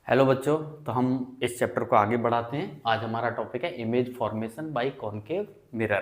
Hello बच्चों। तो हम इस चैप्टर को आगे बढ़ाते हैं। आज हमारा टॉपिक है image formation by concave mirror.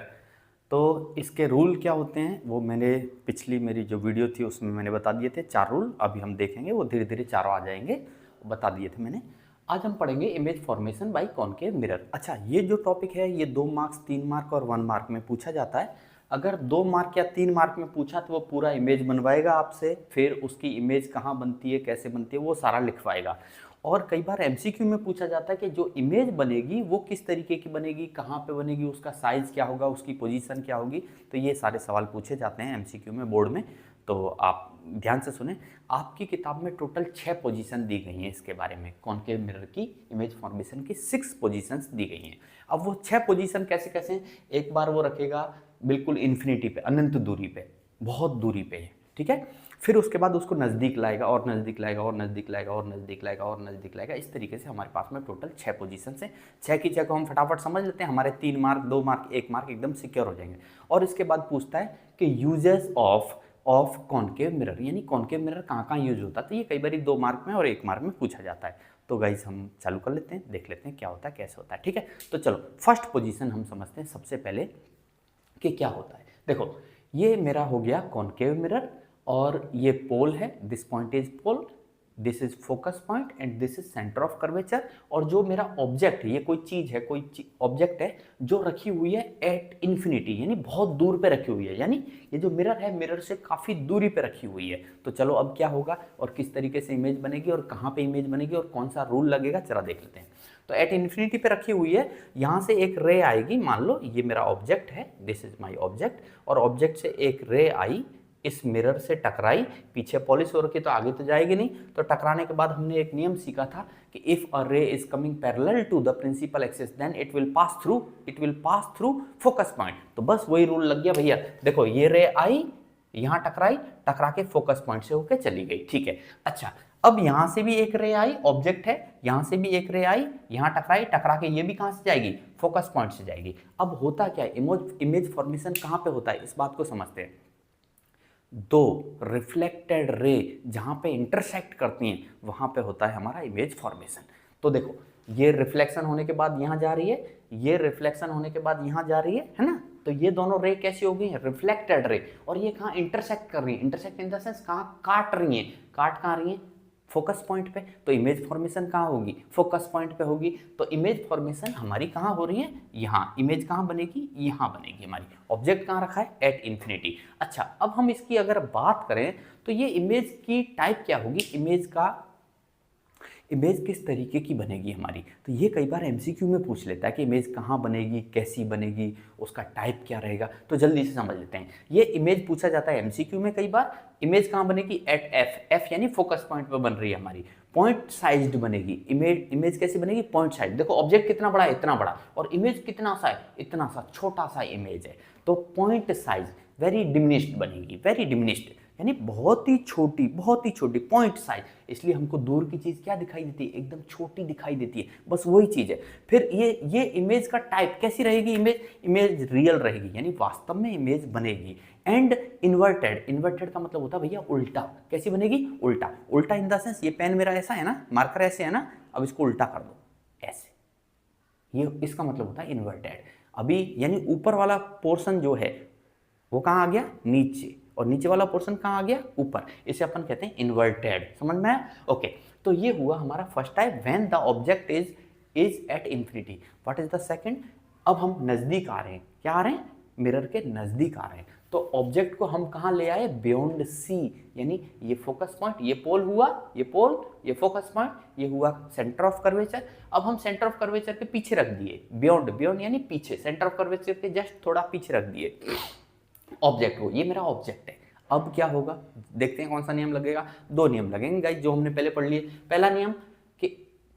तो इसके रूल क्या होते हैं वो मैंने पिछली मेरी जो वीडियो थी उसमें मैंने बता दिए थे। 4 रूल अभी हम देखेंगे, वो धीरे धीरे चारों आ जाएंगे, बता दिए थे मैंने। आज हम पढ़ेंगे image formation by concave mirror. अच्छा, ये जो टॉपिक है ये 2 मार्क्स, 3 मार्क और 1 मार्क में पूछा जाता है। अगर 2 मार्क या 3 मार्क में पूछा तो वो पूरा इमेज बनवाएगा आपसे, फिर उसकी इमेज कहाँ बनती है, कैसे बनती है, वो सारा लिखवाएगा। और कई बार एमसीक्यू में पूछा जाता है कि जो इमेज बनेगी वो किस तरीके की बनेगी, कहाँ पे बनेगी, उसका साइज़ क्या होगा, उसकी पोजीशन क्या होगी। तो ये सारे सवाल पूछे जाते हैं एमसीक्यू में बोर्ड में। तो आप ध्यान से सुने। आपकी किताब में टोटल 6 पोजीशन दी गई हैं इसके बारे में। कॉनकेव मिरर की इमेज फॉर्मेशन की 6 पोजीशंस दी गई हैं। अब वो 6 पोजीशन कैसे कैसे हैं, एक बार वो रखेगा बिल्कुल इन्फिनिटी पे, अनंत दूरी पे, बहुत दूरी पे, ठीक है। फिर उसके बाद उसको नज़दीक लाएगा और नज़दीक लाएगा और नज़दीक लाएगा और नज़दीक लाएगा और नज़दीक लाएगा। इस तरीके से हमारे पास में टोटल 6 पोजीशन है। 6 की 6 को हम फटाफट समझ लेते हैं। हमारे 3 मार्क, 2 मार्क, 1 मार्क एकदम सिक्योर हो जाएंगे। और इसके बाद पूछता है कि यूजेस ऑफ कॉनकेव मिरर, यानी कॉनकेव मिरर कहाँ कहाँ यूज होता है। तो ये कई बार 2 मार्क में और 1 मार्क में पूछा जाता है। तो गाइस हम चालू कर लेते हैं, देख लेते हैं क्या होता है, कैसे होता है, ठीक है। तो चलो फर्स्ट पोजीशन हम समझते हैं सबसे पहले कि क्या होता है। देखो, ये मेरा हो गया कॉनकेव मिरर और ये पोल है, this point is pole, this is focus point and this is centre of curvature. और जो मेरा ऑब्जेक्ट है, ये कोई चीज है, कोई ऑब्जेक्ट है जो रखी हुई है एट इन्फिनिटी, यानी बहुत दूर पे रखी हुई है। यानी ये जो मिरर है, मिरर से काफी दूरी पे रखी हुई है। तो चलो अब क्या होगा और किस तरीके से इमेज बनेगी और कहाँ पे इमेज बनेगी और कौन सा रूल लगेगा, चला देख लेते हैं। तो एट इन्फिनिटी पे रखी हुई है, यहाँ से एक रे आएगी। मान लो ये मेरा ऑब्जेक्ट है, दिस इज माय ऑब्जेक्ट, और ऑब्जेक्ट से एक रे आई, इस मिरर से टकराई। पीछे पॉलिश हो रखी तो आगे तो जाएगी नहीं। तो टकराने के बाद हमने एक नियम सीखा था कि if a ray is coming parallel to the principal axis then it will pass through focus point. तो बस वही रूल लग गया भैया। देखो ये रे आई, यहां टकराई, टकरा के फोकस पॉइंट से होके चली गई, ठीक है। अच्छा, अब यहां से भी एक रे आई, ऑब्जेक्ट है, यहां से भी एक रे आई, यहां टकराई, टकरा के ये भी कहां से जाएगी, फोकस पॉइंट से जाएगी। अब होता क्या है, इमेज फॉर्मेशन कहां पे होता है, इस बात को समझते हैं। दो रिफ्लेक्टेड रे जहां पे इंटरसेक्ट करती हैं वहां पे होता है हमारा इमेज फॉर्मेशन। तो देखो, ये रिफ्लेक्शन होने के बाद यहां जा रही है, ये रिफ्लेक्शन होने के बाद यहां जा रही है ना। तो ये दोनों रे कैसी हो गई, रिफ्लेक्टेड रे। और ये कहां इंटरसेक्ट कर रही है, इंटरसेक्ट इन द सेंस कहां काट रही है, काट कहां रही है, फोकस पॉइंट पे। तो इमेज फॉर्मेशन कहाँ होगी, फोकस पॉइंट पे होगी। तो इमेज फॉर्मेशन हमारी कहाँ हो रही है, यहाँ। इमेज कहाँ बनेगी, यहाँ बनेगी हमारी। ऑब्जेक्ट कहाँ रखा है, एट इन्फिनिटी। अच्छा, अब हम इसकी अगर बात करें तो ये इमेज की टाइप क्या होगी, इमेज किस तरीके की बनेगी हमारी। तो ये कई बार एमसीक्यू में पूछ लेता है कि इमेज कहाँ बनेगी, कैसी बनेगी, उसका टाइप क्या रहेगा। तो जल्दी से समझ लेते हैं। ये इमेज पूछा जाता है एमसीक्यू में कई बार। इमेज कहाँ बनेगी, एट एफ, एफ यानी फोकस पॉइंट पे बन रही है हमारी। पॉइंट साइज्ड बनेगी इमेज कैसी बनेगी, पॉइंट साइज। देखो ऑब्जेक्ट कितना बड़ा है, इतना बड़ा, और इमेज कितना सा है, इतना सा छोटा सा इमेज है। तो पॉइंट साइज वेरी डिमिनिश्ड बनेगी, वेरी डिमिनिश्ड यानी बहुत ही छोटी, बहुत ही छोटी पॉइंट साइज। इसलिए हमको दूर की चीज क्या दिखाई देती है, एकदम छोटी दिखाई देती है, बस वही चीज है। फिर ये इमेज का टाइप कैसी रहेगी, इमेज रियल रहेगी, यानी वास्तव में इमेज बनेगी। एंड इन्वर्टेड, इन्वर्टेड का मतलब होता है भैया उल्टा। कैसी बनेगी, उल्टा। उल्टा इन द सेंस, ये पेन मेरा ऐसा है ना, मार्कर ऐसे है ना, अब इसको उल्टा कर दो ऐसे, ये इसका मतलब होता है इन्वर्टेड। अभी यानी ऊपर वाला पोर्शन जो है वो कहाँ आ गया, नीचे, और नीचे वाला पोर्शन कहाँ आ गया, ऊपर। इसे अपन कहते हैं इन्वर्टेड। समझ में आया, ओके। तो ये हुआ हमारा first type, when the object is at infinity. What is the second, अब हम नजदीक आ रहे हैं, क्या आ रहे हैं, मिरर के नजदीक आ रहे हैं। तो ऑब्जेक्ट को हम कहाँ ले आए, बियॉन्ड सी, यानी ये फोकस पॉइंट, ये पोल हुआ, ये पोल, ये फोकस पॉइंट, ये हुआ सेंटर ऑफ कर्वेचर। अब हम सेंटर ऑफ कर्वेचर के पीछे रख दिए, बियॉन्ड, बियॉन्ड यानी पीछे, सेंटर ऑफ कर्वेचर के जस्ट थोड़ा पीछे रख दिए ऑब्जेक्ट को। ये मेरा ऑब्जेक्ट है। अब क्या होगा, देखते हैं कौन सा नियम लगेगा। 2 नियम लगेंगे गाइस, जो हमने पहले पढ़ लिए। पहला नियम कि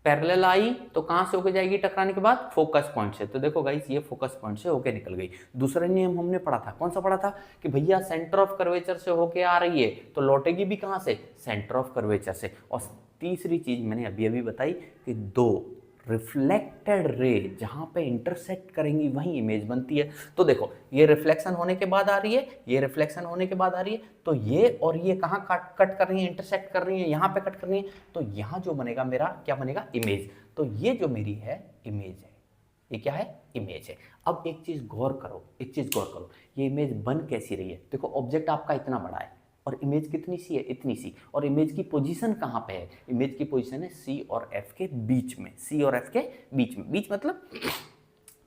पैरेलल आई तो कहां से होके जाएगी, टकराने के बाद फोकस पॉइंट से। तो देखो गाइस, ये फोकस पॉइंट से होके निकल गई। दूसरा नियम हमने पढ़ा था, कौन सा पढ़ा था, कि भैया सेंटर ऑफ कर्वेचर से होके आ रही है तो लौटेगी भी कहां से, सेंटर ऑफ कर्वेचर से। और तीसरी चीज मैंने अभी अभी बताई कि 2 रिफ्लेक्टेड रे जहाँ पे इंटरसेक्ट करेंगी वहीं इमेज बनती है। तो देखो ये रिफ्लेक्शन होने के बाद आ रही है, ये रिफ्लेक्शन होने के बाद आ रही है, तो ये और ये कहाँ कट कर रही है, इंटरसेक्ट कर रही है, यहाँ पे कट कर रही है, तो यहाँ जो बनेगा मेरा क्या बनेगा, इमेज। तो ये जो मेरी है इमेज है, ये क्या है, इमेज है। अब एक चीज गौर करो, एक चीज गौर करो, ये इमेज बन कैसी रही है। देखो ऑब्जेक्ट आपका इतना बड़ा है और इमेज कितनी सी है, इतनी सी, और इमेज की पोजीशन कहाँ पे है, इमेज की पोजीशन है सी और एफ के बीच में, सी और एफ के बीच में, बीच मतलब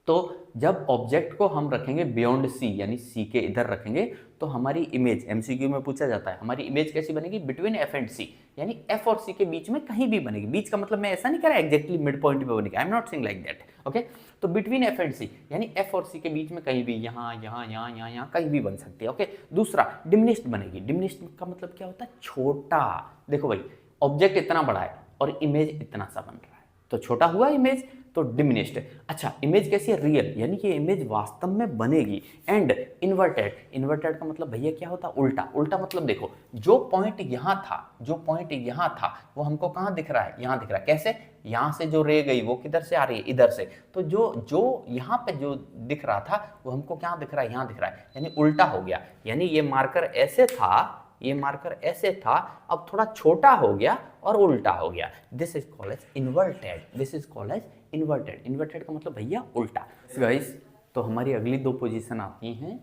तो जब ऑब्जेक्ट को हम रखेंगे बियॉन्ड सी यानी सी के इधर रखेंगे तो हमारी इमेज, एमसीक्यू में पूछा जाता है, हमारी इमेज कैसी बनेगी, बिटवीन एफ एंड सी, यानी एफ और सी के बीच में कहीं भी बनेगी। बीच का मतलब मैं ऐसा नहीं कह रहा एग्जैक्टली मिड पॉइंट पे बनेगी, I am not saying like that, okay. तो बिटवीन एफ एंड सी यानी एफ और सी के बीच में कहीं भी, यहाँ यहाँ यहाँ यहाँ यहाँ कहीं भी बन सकती है, ओके। दूसरा डिमिनिश्ड बनेगी, डिमिनिश्ड का मतलब क्या होता है, छोटा। देखो भाई ऑब्जेक्ट इतना बड़ा है और इमेज इतना सा बन रहा है, तो छोटा हुआ इमेज, तो डिमिनिश्ड। अच्छा इमेज कैसी है, रियल, यानी कि इमेज वास्तव में बनेगी। एंड इन्वर्टेड, इन्वर्टेड का मतलब भैया क्या होता है, उल्टा। उल्टा मतलब देखो जो पॉइंट यहाँ था, जो पॉइंट यहाँ था वो हमको कहाँ दिख रहा है, यहाँ दिख रहा है। कैसे, यहाँ से जो रे गई वो किधर से आ रही है, इधर से, तो जो यहाँ पे जो दिख रहा था वो हमको क्या दिख रहा है, यहाँ दिख रहा है, यानी उल्टा हो गया। यानी ये मार्कर ऐसे था, ये मार्कर ऐसे था, अब थोड़ा छोटा हो गया और उल्टा हो गया। This is called as inverted, this is called as inverted. Inverted का मतलब भैया उल्टा। गाइस तो हमारी अगली दो पोजीशन आती हैं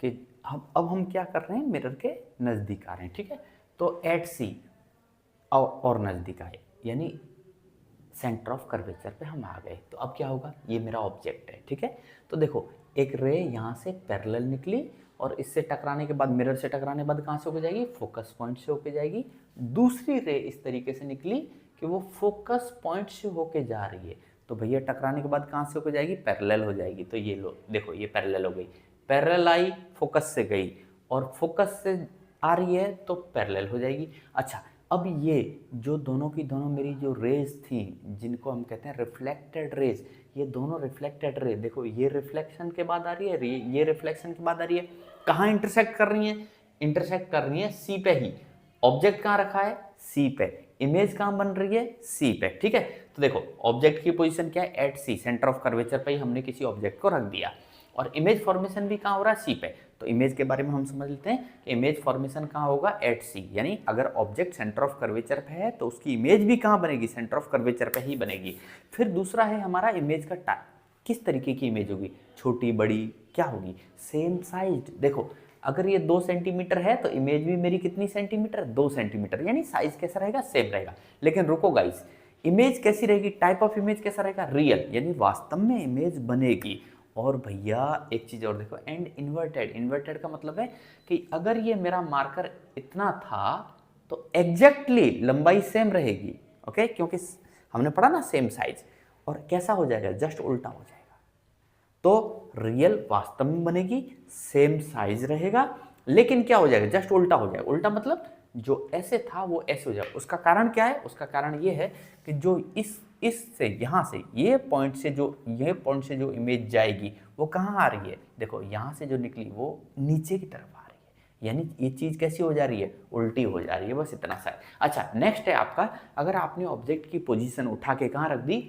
कि अब हम क्या कर रहे हैं, मिरर के नज़दीक आ रहे हैं, ठीक है। तो एट सी और नज़दीक आए, यानी सेंटर ऑफ कर्वेचर पे हम आ गए। तो अब क्या होगा, ये मेरा ऑब्जेक्ट है, ठीक है। तो देखो एक रे यहाँ से पैरेलल निकली और इससे टकराने के बाद, मिरर से टकराने के बाद कहाँ से होके जाएगी, फोकस पॉइंट से होके जाएगी। दूसरी रे इस तरीके से निकली कि वो फोकस पॉइंट से होके जा रही है, तो भैया टकराने के बाद कहाँ से होके जाएगी, पैरेलल हो जाएगी। तो ये लो देखो ये पैरेलल हो गई, पैरेलल आई फोकस से गई और फोकस से आ रही है तो पैरेलल हो जाएगी। अच्छा अब ये जो दोनों की दोनों मेरी जो रेज थी जिनको हम कहते हैं रिफ्लेक्टेड रेज, ये दोनों रिफ्लेक्टेड रे, देखो ये रिफ्लेक्शन के बाद आ रही है, ये रिफ्लेक्शन के बाद आ रही है, कहाँ इंटरसेक्ट कर रही है, इंटरसेक्ट कर रही है सी पे ही। ऑब्जेक्ट कहाँ रखा है, सी पे, इमेज कहाँ बन रही है, सी पे, ठीक है। तो देखो ऑब्जेक्ट की पोजीशन क्या है, at C, centre of curvature पे ही हमने किसी ऑब्जेक्ट को रख दिया, और इमेज फॉर्मेशन भी कहाँ हो रहा है, सी पे। तो इमेज के बारे में हम समझ लेते हैं कि इमेज फॉर्मेशन कहाँ होगा, एट सी, यानी अगर ऑब्जेक्ट सेंटर ऑफ कर्वेचर पे है तो उसकी इमेज भी कहाँ बनेगी, सेंटर ऑफ कर्वेचर पे ही बनेगी। फिर दूसरा है हमारा इमेज का टाइप, किस तरीके की इमेज होगी, छोटी बड़ी क्या होगी, सेम साइज। देखो अगर ये 2 सेंटीमीटर है तो इमेज भी मेरी कितनी सेंटीमीटर, 2 सेंटीमीटर, यानी साइज कैसा रहेगा, सेम रहेगा। लेकिन रुको गाइस, इमेज कैसी रहेगी, टाइप ऑफ इमेज कैसा रहेगा, रियल, यानी वास्तव में इमेज बनेगी। और भैया एक चीज़ और देखो, एंड इन्वर्टेड, इन्वर्टेड का मतलब है कि अगर ये मेरा मार्कर इतना था तो एग्जैक्टली लंबाई सेम रहेगी, ओके, क्योंकि हमने पढ़ा ना सेम साइज, और कैसा हो जाएगा, जस्ट उल्टा हो जाएगा। तो रियल वास्तव में बनेगी, सेम साइज रहेगा, लेकिन क्या हो जाएगा, जस्ट उल्टा हो जाएगा। उल्टा मतलब जो ऐसे था वो ऐसे हो जाएगा। उसका कारण क्या है, उसका कारण ये है कि जो इससे यहाँ से ये पॉइंट से जो इमेज जाएगी वो कहाँ आ रही है, देखो यहाँ से जो निकली वो नीचे की तरफ आ रही है, यानी ये चीज़ कैसी हो जा रही है, उल्टी हो जा रही है, बस इतना सा है। अच्छा नेक्स्ट है आपका, अगर आपने ऑब्जेक्ट की पोजीशन उठा के कहाँ रख दी,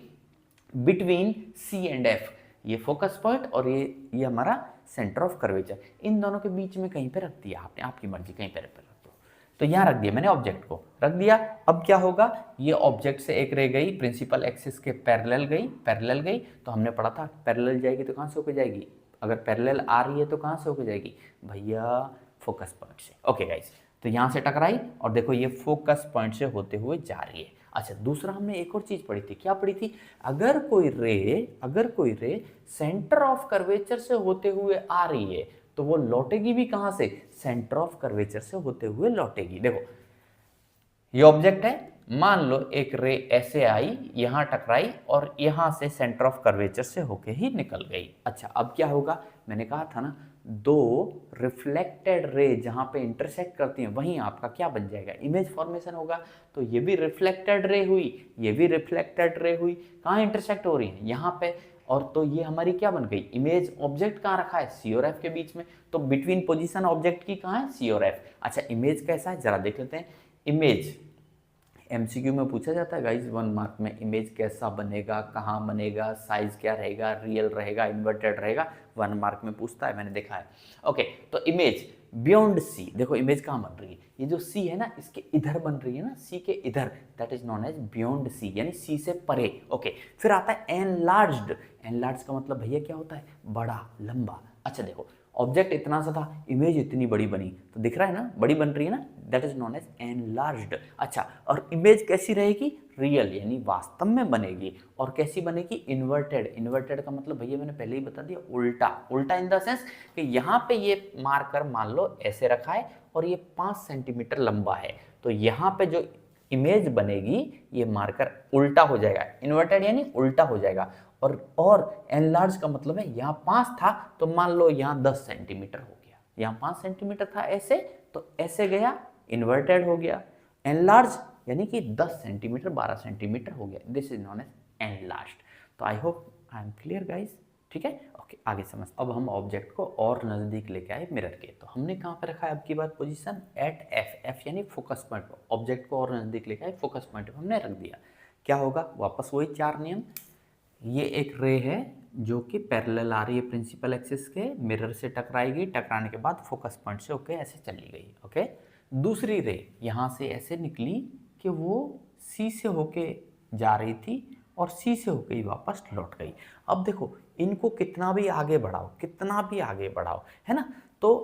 बिटवीन सी एंड एफ, ये फोकस पॉइंट और ये हमारा सेंटर ऑफ कर्वेचर, इन दोनों के बीच में कहीं पे रख दिया आपने, आपकी मर्जी कहीं पे रख दो। तो यहाँ रख दिया मैंने, ऑब्जेक्ट को रख दिया। अब क्या होगा, ये ऑब्जेक्ट से एक रे गई, प्रिंसिपल एक्सिस के पैरेलल गई, तो हमने पढ़ा था पैरेलल जाएगी तो कहाँ से होकर जाएगी, अगर पैरेलल आ रही है तो कहाँ से होकर जाएगी भैया, फोकस पॉइंट से, ओके गाइस। तो यहाँ से टकराई और देखो ये फोकस पॉइंट से होते हुए जा रही है। अच्छा दूसरा हमने एक और चीज पढ़ी थी, क्या पढ़ी थी, अगर कोई रे सेंटर ऑफ कर्वेचर से होते हुए आ रही है तो वो लौटेगी भी कहां से, सेंटर ऑफ कर्वेचर से होते हुए लौटेगी। देखो ये ऑब्जेक्ट है, मान लो एक रे ऐसे आई, यहां टकराई और यहां से सेंटर ऑफ कर्वेचर से होके ही निकल गई। अच्छा अब क्या होगा, मैंने कहा था ना, दो रिफ्लेक्टेड रे जहां पे इंटरसेक्ट करती हैं वहीं आपका क्या बन जाएगा, इमेज फॉर्मेशन होगा। तो ये भी रिफ्लेक्टेड रे हुई, ये भी रिफ्लेक्टेड रे हुई, कहाँ इंटरसेक्ट हो रही है, यहाँ पे, और तो ये हमारी क्या बन गई इमेज। ऑब्जेक्ट कहाँ रखा है, सी और एफ के बीच में, तो बिटवीन पोजीशन ऑब्जेक्ट की कहाँ है, सी और एफ। अच्छा इमेज कैसा है जरा देख लेते हैं। एमसीक्यू में पूछा जाता है गाइस 1 मार्क में, इमेज कैसा बनेगा, कहाँ बनेगा, साइज क्या रहेगा, रियल रहेगा, इन्वर्टेड रहेगा, 1 मार्क में पूछता है, मैंने देखा है। ओके, तो इमेज बियॉन्ड सी, देखो इमेज कहाँ बन रही है, ये जो सी है ना इसके इधर बन रही है ना, सी के इधर, that is non as beyond C, यानी सी से परे। ओके, फिर आता है एनलार्ज्ड। एनलार्ज का मतलब भैया क्या होता है, बड़ा, लंबा। अच्छा देखो, ऑब्जेक्ट इतना सा था, इमेज इतनी बड़ी बनी, तो दिख रहा है ना, बड़ी बन रही है ना, that is non as enlarged. अच्छा, और इमेज कैसी रहेगी, रियल यानी वास्तव में बनेगी। और कैसी बनेगी, इन्वर्टेड। इन्वर्टेड का मतलब भैया मैंने पहले ही बता दिया, उल्टा। उल्टा इन द सेंस कि यहाँ पे ये मार्कर मान लो ऐसे रखा है और ये 5 सेंटीमीटर लंबा है, तो यहाँ पे जो इमेज बनेगी ये मार्कर उल्टा हो जाएगा। इन्वर्टेड यानी उल्टा हो जाएगा। और एनलार्ज का मतलब है यहाँ 5 था तो मान लो यहाँ 10 सेंटीमीटर हो गया, यहाँ 5 सेंटीमीटर था ऐसे, तो ऐसे गया, इन्वर्टेड हो गया। एनलार्ज यानी कि 10 सेंटीमीटर 12 सेंटीमीटर हो गया, this is non as enlarged. तो I hope I am clear guys, ठीक है। ओके, आगे समझ। अब हम ऑब्जेक्ट को और नज़दीक लेके आए मिरर के, तो हमने कहाँ पे रखा है अब की बात, पोजीशन एट एफ। एफ यानी फोकस पॉइंट। ऑब्जेक्ट को और नज़दीक लेके आए, फोकस पॉइंट पे हमने रख दिया। क्या होगा, वापस वही 4 नियम। ये एक रे है जो कि पैरेलल आ रही है प्रिंसिपल एक्सिस के, मिरर से टकराएगी, टकराने के बाद फोकस पॉइंट से होके ऐसे चली गई। ओके, दूसरी रे यहाँ से ऐसे निकली कि वो सी से होके जा रही थी और सी से होके ही वापस लौट गई। अब देखो, इनको कितना भी आगे बढ़ाओ, कितना भी आगे बढ़ाओ, है ना, तो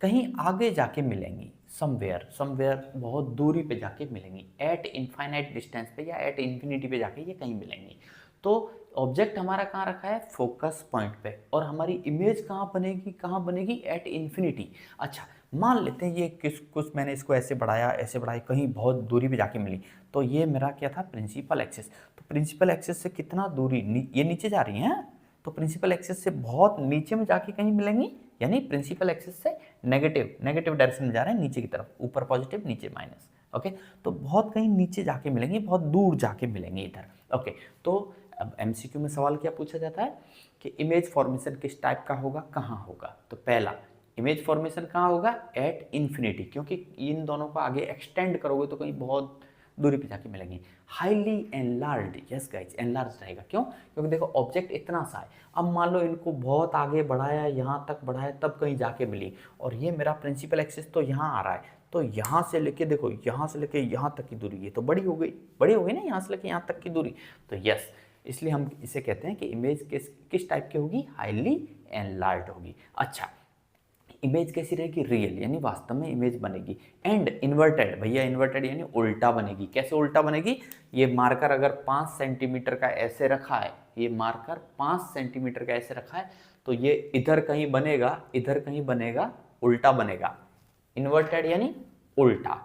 कहीं आगे जाके मिलेंगी, समवेयर समवेयर बहुत दूरी पे जाके मिलेंगी, एट इनफाइनाइट डिस्टेंस पे या एट इन्फिनिटी पे जाके ये कहीं मिलेंगी। तो ऑब्जेक्ट हमारा कहाँ रखा है, फोकस पॉइंट पे, और हमारी इमेज कहाँ बनेगी, एट इन्फिनिटी। अच्छा, मान लेते हैं ये कुछ मैंने इसको ऐसे बढ़ाया, कहीं बहुत दूरी पे जाके मिली, तो ये मेरा क्या था, प्रिंसिपल एक्सिस। तो प्रिंसिपल एक्सिस से कितना दूरी, ये नीचे जा रही है, तो प्रिंसिपल एक्सिस से बहुत नीचे में जाके कहीं मिलेंगी, यानी प्रिंसिपल एक्सिस से नेगेटिव डायरेक्शन में जा रहे हैं नीचे की तरफ, ऊपर पॉजिटिव नीचे माइनस। ओके, तो बहुत कहीं नीचे जाके मिलेंगी, बहुत दूर जाके मिलेंगी इधर। ओके, तो अब एमसीक्यू में सवाल क्या पूछा जाता है कि इमेज फॉर्मेशन किस टाइप का होगा, कहाँ होगा। तो पहला, इमेज फॉर्मेशन कहाँ होगा, एट इन्फिनिटी, क्योंकि इन दोनों को आगे एक्सटेंड करोगे तो कहीं बहुत दूरी पे जाके मिलेंगी। Highly enlarged, yes guys, enlarge रहेगा। क्यों, क्योंकि देखो ऑब्जेक्ट इतना सा है, अब मान लो इनको बहुत आगे बढ़ाया, यहाँ तक बढ़ाया, तब कहीं जाके मिली, और ये मेरा प्रिंसिपल एक्सिस तो यहाँ आ रहा है, तो यहाँ से लेके देखो, यहाँ से लेके यहाँ तक की दूरी, ये तो बड़ी हो गई ना, यहाँ से लेके यहाँ तक की दूरी, तो यस, इसलिए हम इसे कहते हैं कि इमेज किस टाइप की होगी, हाईली एनलार्ज्ड होगी। अच्छा, इमेज कैसी रहेगी, रियल यानी वास्तव में इमेज बनेगी। एंड इन्वर्टेड, भैया इन्वर्टेड यानी उल्टा बनेगी। कैसे उल्टा बनेगी, ये मार्कर अगर 5 सेंटीमीटर का ऐसे रखा है, ये मार्कर 5 सेंटीमीटर का ऐसे रखा है, तो ये इधर कहीं बनेगा, इधर कहीं बनेगा, उल्टा बनेगा। इन्वर्टेड यानी उल्टा,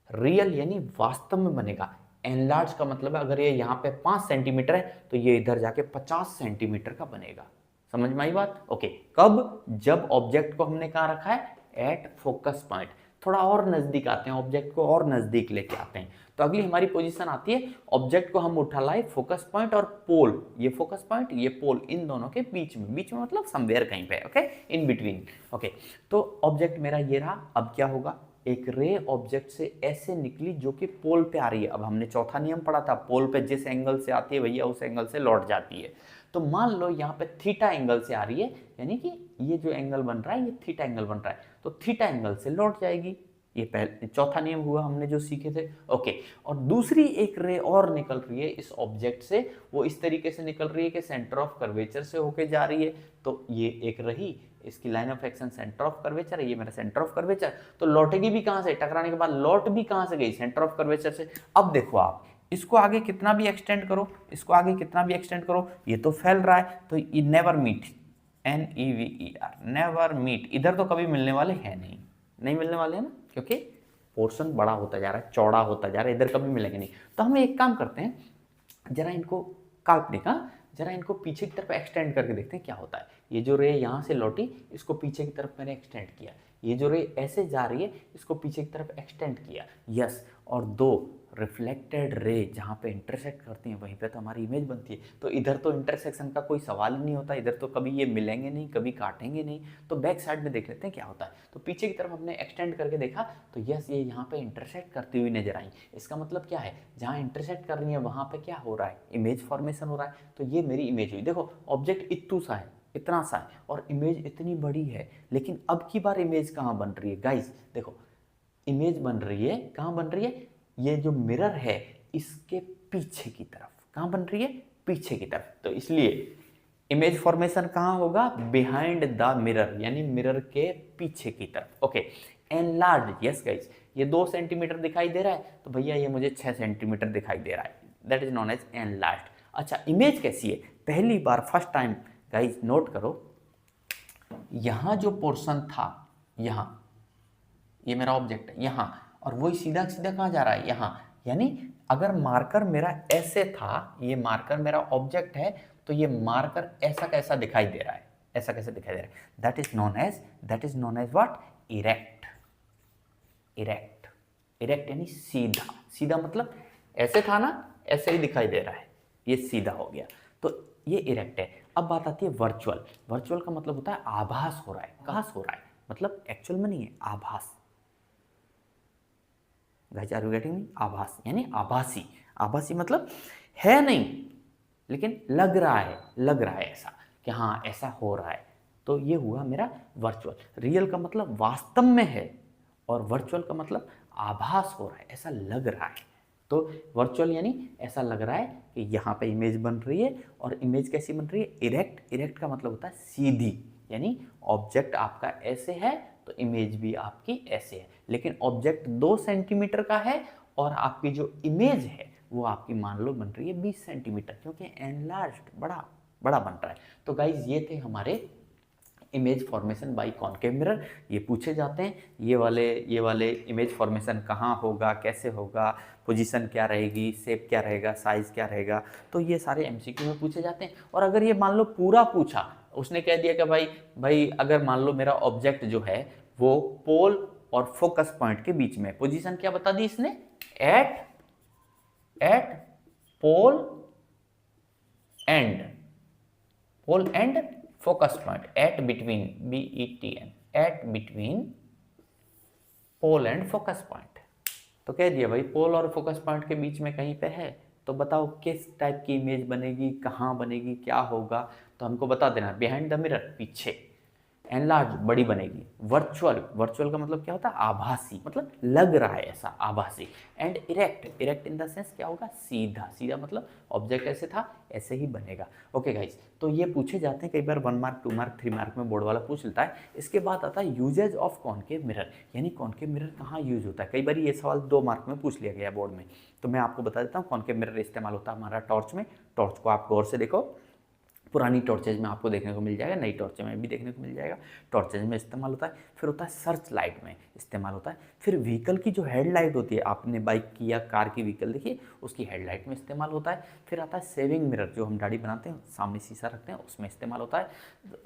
रियल यानी वास्तव में बनेगा। एनलार्ज का मतलब है अगर ये यहाँ पे 5 सेंटीमीटर है तो ये इधर जाके 50 सेंटीमीटर का बनेगा। समझ में आई बात। ओके, कब, जब ऑब्जेक्ट को हमने कहाँ रखा है, एट फोकस पॉइंट। थोड़ा और नजदीक आते हैं, ऑब्जेक्ट को और नजदीक लेके आते हैं, तो अगली हमारी पोजीशन आती है, ऑब्जेक्ट को हम उठा लाए फोकस पॉइंट और पोल, ये फोकस पॉइंट ये पोल, इन दोनों के बीच में मतलब समवेयर कहीं पे, ओके, इन बिटवीन। ओके, तो ऑब्जेक्ट मेरा ये रहा। अब क्या होगा, एक रे ऑब्जेक्ट से ऐसे निकली जो कि पोल पे आ रही है। अब हमने चौथा नियम पढ़ा था, पोल पे जिस एंगल से आती है भैया उस एंगल से लौट जाती है। तो मान लो यहाँ पे थीटा एंगल से आ रही है, यानी कि ये जो एंगल बन रहा है ये थीटा एंगल बन रहा है, तो थीटा एंगल से लौट जाएगी। ये पहले चौथा नियम हुआ हमने जो सीखे थे। ओके, और दूसरी एक रे और निकल रही है इस ऑब्जेक्ट से, वो इस तरीके से निकल रही है कि सेंटर ऑफ कर्वेचर से होके जा रही है। तो ये एक रही, इसकी line of action centre of curvature है, ये मेरा सेंटर ऑफ कर्वेचर, तो लौटेगी भी कहां से, टकराने के बाद लौट भी कहां से गई, सेंटर ऑफ कर्वेचर से। अब देखो आप इसको आगे कितना भी एक्सटेंड करो, इसको आगे कितना भी एक्सटेंड करो, ये तो फैल रहा है, तो ये never meet, NEVER, never meet, इधर तो कभी मिलने वाले हैं नहीं मिलने वाले हैं ना, क्योंकि पोर्शन बड़ा होता जा रहा है, चौड़ा होता जा रहा है, इधर कभी मिलेंगे नहीं। तो हम एक काम करते हैं, जरा इनको काल्पनिक, जरा इनको पीछे की तरफ एक्सटेंड करके देखते हैं क्या होता है। ये जो रे यहाँ से लौटी, इसको पीछे की तरफ मैंने एक्सटेंड किया, ये जो रे ऐसे जा रही है इसको पीछे की तरफ एक्सटेंड किया, यस, और दो रिफ्लेक्टेड रे जहाँ पे इंटरसेक्ट करती हैं वहीं पे तो हमारी इमेज बनती है। तो इधर तो इंटरसेक्शन का कोई सवाल ही नहीं होता, इधर तो कभी ये मिलेंगे नहीं, कभी काटेंगे नहीं। तो बैक साइड में देख लेते हैं क्या होता है। तो पीछे की तरफ हमने एक्सटेंड करके देखा तो यस ये यहाँ पे इंटरसेक्ट करती हुई नजर आई। इसका मतलब क्या है, जहाँ इंटरसेक्ट कर रही है वहाँ पे क्या हो रहा है, इमेज फॉर्मेशन हो रहा है। तो ये मेरी इमेज हुई। देखो ऑब्जेक्ट इतू सा है, इतना सा है, और इमेज इतनी बड़ी है। लेकिन अब की बार इमेज कहाँ बन रही है गाइस, देखो इमेज बन रही है, कहाँ बन रही है, ये जो मिरर है इसके पीछे की तरफ। कहाँ बन रही है, पीछे की तरफ। तो इसलिए इमेज फॉर्मेशन कहाँ होगा, बिहाइंड द मिरर, यानी मिरर के पीछे की तरफ। ओके, एनलार्ज, यस गाइस, ये 2 सेंटीमीटर दिखाई दे रहा है तो भैया ये मुझे 6 सेंटीमीटर दिखाई दे रहा है, that is non as enlarge. अच्छा इमेज कैसी है, पहली बार फर्स्ट टाइम गाइस नोट करो, यहां जो पोर्शन था, यहां ये मेरा ऑब्जेक्ट है यहाँ, और वही सीधा सीधा कहाँ जा रहा है, यहाँ। यानी अगर मार्कर मेरा ऐसे था, ये मार्कर मेरा ऑब्जेक्ट है, तो ये मार्कर ऐसा कैसा दिखाई दे रहा है, ऐसा कैसे दिखाई दे रहा है, that is known as what, erect. Erect, erect यानी सीधा। सीधा मतलब ऐसे था ना, ऐसे ही दिखाई दे रहा है, ये सीधा हो गया, तो ये इरेक्ट है। अब बात आती है वर्चुअल। वर्चुअल का मतलब होता है आभास हो रहा है, आभास हो रहा है, मतलब एक्चुअल में नहीं है, आभास। Guys are you getting me, आभास यानी आभासी। आभासी मतलब है नहीं लेकिन लग रहा है, लग रहा है ऐसा कि हाँ ऐसा हो रहा है। तो ये हुआ मेरा वर्चुअल। रियल का मतलब वास्तव में है, और वर्चुअल का मतलब आभास हो रहा है, ऐसा लग रहा है। तो वर्चुअल यानी ऐसा लग रहा है कि यहाँ पे इमेज बन रही है, और इमेज कैसी बन रही है, इरेक्ट। इरेक्ट का मतलब होता है सीधी, यानी ऑब्जेक्ट आपका ऐसे है तो इमेज भी आपकी ऐसे है। लेकिन ऑब्जेक्ट 2 सेंटीमीटर का है और आपकी जो इमेज है वो आपकी मान लो बन रही है 20 सेंटीमीटर, क्योंकि एनलार्ज्ड, बड़ा बड़ा बन रहा है। तो गाइज ये थे हमारे image formation by concave mirror. ये पूछे जाते हैं, ये वाले इमेज फॉर्मेशन कहाँ होगा, कैसे होगा, पोजीशन क्या रहेगी, शेप क्या रहेगा, साइज क्या रहेगा। तो ये सारे एमसीक्यू में पूछे जाते हैं। और अगर ये मान लो पूरा पूछा, उसने कह दिया कि भाई अगर मान लो मेरा ऑब्जेक्ट जो है वो पोल और फोकस पॉइंट के बीच में, पोजीशन क्या बता दी इसने, at pole and focus point, at between, BETN, at between pole and focus point. तो कह दिया भाई पोल और फोकस पॉइंट के बीच में कहीं पे है, तो बताओ किस टाइप की इमेज बनेगी, कहाँ बनेगी, क्या होगा। तो हमको बता देना, बिहाइंड द मिरर, पीछे। एनलार्ज, बड़ी बनेगी। वर्चुअल, वर्चुअल का मतलब क्या होता है, आभासी, मतलब लग रहा है ऐसा, आभासी। And erect, erect in the sense क्या होगा, सीधा। सीधा मतलब ऑब्जेक्ट ऐसे था ऐसे ही बनेगा। ओके गाइस, तो ये पूछे जाते हैं कई बार 1 मार्क 2 मार्क 3 मार्क में बोर्ड वाला पूछ लेता है। इसके बाद आता है यूजेज ऑफ कॉनकेव मिरर, यानी कॉनकेव मिरर कहाँ यूज होता है। कई बार ये सवाल 2 मार्क में पूछ लिया गया बोर्ड में, तो मैं आपको बता देता हूँ। कॉनकेव मिरर इस्तेमाल होता है हमारा टॉर्च में। टॉर्च को आप गौर से देखो, पुरानी टॉर्चेज में आपको देखने को मिल जाएगा, नई टॉर्च में भी देखने को मिल जाएगा। टॉर्चेज में इस्तेमाल होता है, फिर होता है सर्च लाइट में इस्तेमाल होता है, फिर व्हीकल की जो हेडलाइट होती है, आपने बाइक की या कार की व्हीकल देखिए उसकी हेडलाइट में इस्तेमाल होता है। फिर आता है सेविंग मिरर, जो हम दाढ़ी बनाते हैं सामने शीशा रखते हैं उसमें इस्तेमाल होता है।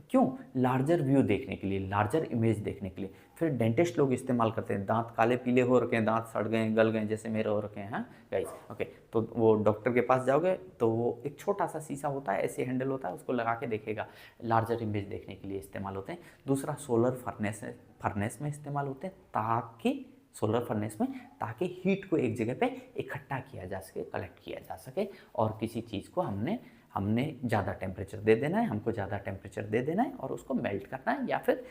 क्यों, लार्जर व्यू देखने के लिए, लार्जर इमेज देखने के लिए। फिर डेंटिस्ट लोग इस्तेमाल करते हैं, दांत काले पीले हो रखे हैं, दांत सड़ गए, गल गए, जैसे मेरे हो रखे हैं गाइस। ओके, तो वो डॉक्टर के पास जाओगे तो वो एक छोटा सा शीशा होता है, ऐसे हैंडल होता है, उसको लगा के देखेगा। लार्जर इमेज देखने के लिए इस्तेमाल होते हैं। दूसरा सोलर फर्नेस में इस्तेमाल होते हैं, ताकि सोलर फर्नेस में, ताकि हीट को एक जगह पे इकट्ठा किया जा सके, कलेक्ट किया जा सके, और किसी चीज़ को हमने ज़्यादा टेम्परेचर दे देना है, हमको ज़्यादा टेम्परेचर दे देना है और उसको मेल्ट करना है या फिर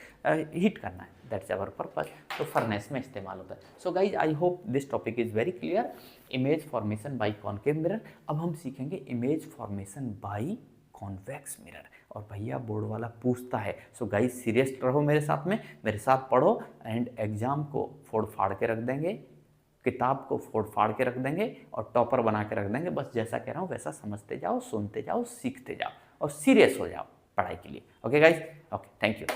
हीट करना है, दैट्स आवर पर्पस। तो फर्नेस में इस्तेमाल होता है। So guys I hope this topic is very clear, image formation by concave mirror. अब हम सीखेंगे image formation by convex mirror. और भैया बोर्ड वाला पूछता है, सो गाइज सीरियस रहो मेरे साथ में, मेरे साथ पढ़ो, एंड एग्जाम को फोड़ फाड़ के रख देंगे, किताब को फोड़ फाड़ के रख देंगे और टॉपर बना के रख देंगे। बस जैसा कह रहा हूँ वैसा समझते जाओ, सुनते जाओ, सीखते जाओ और सीरियस हो जाओ पढ़ाई के लिए। Okay guys, okay, thank you.